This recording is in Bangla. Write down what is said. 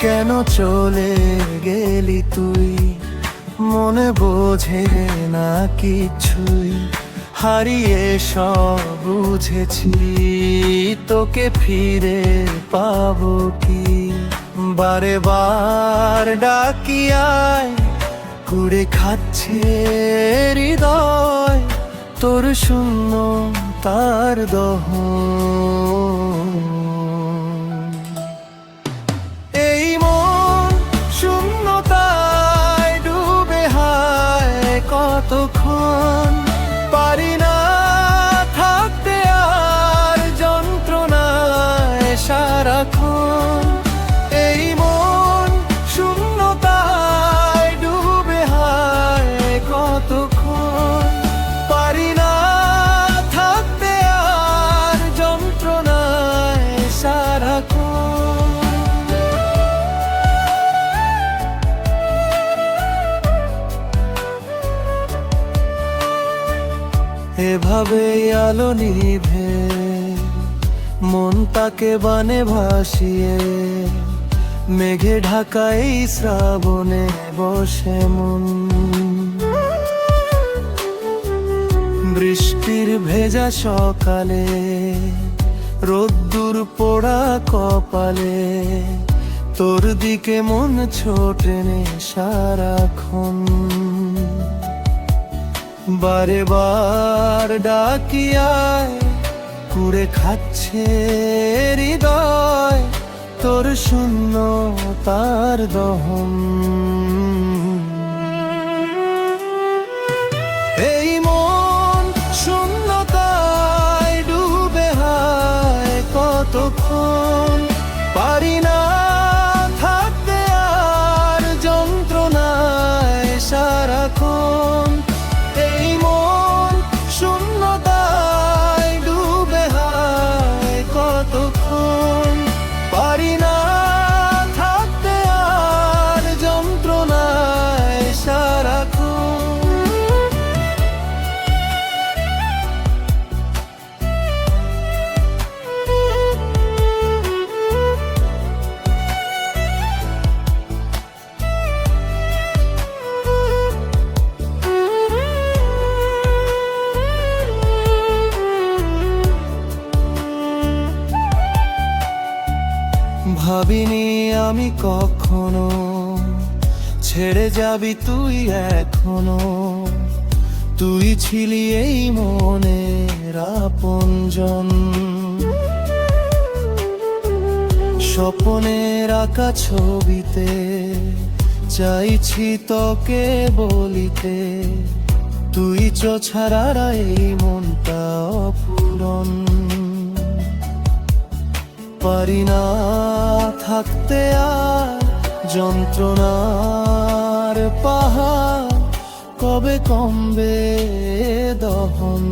কেন চলে গেলি তুই, মনে বোঝে না কিছুই। হারিয়ে সব বুঝেছি, তোকে ফিরে পাবো কি। বারে বার ডাকি আয়, কুড়ে খাচ্ছে হৃদয়, তোর শূন্য তার দহন। এই মন শূন্যতায় ডুবে হায় কতক্ষণ, পারি না থাকতে আর যন্ত্রণায় সারাক্ষণ। এই মন শূন্যতায় ডুবে হায় কতক্ষণ, পারি না থাকতে আর যন্ত্রণায় সারাক্ষণ। এভাবেই আলো নিভে মন তাকে বানে ভাসিয়ে, মেঘে ঢাকা এই শ্রাবণে বসে মন। বৃষ্টির ভেজা সকালে, রোদ্দুর পোড়া কপালে, তোর দিকে মন ছোটে নে সারাক্ষণ। বারে বার ডাকি আয়, কুড়ে খাচ্ছে হৃদয়, তোর শূন্য তার দহন। এই মন শূন্যতায় ডুবে হায় কতক্ষণ, পারি না থাকতে আর যন্ত্রণায় সারাক্ষণ। এই মন শূন্যতায় ডুবে হায় কতক্ষণ, পারি না থাকতে আর যন্ত্রণায় সারাক্ষণ। ভাবিনি আমি কখনো ছেড়ে যাবি তুই এখনো, তুই ছিলি এই মনের আপনজন। স্বপ্নের আঁকা ছবিতে চাইছি তোকে বলিতে, তুই ছাড়া এই মনটা অপূরণ। পারি না থাকতে আর যন্ত্রণার পাহাড়, কবে কমবে দহন।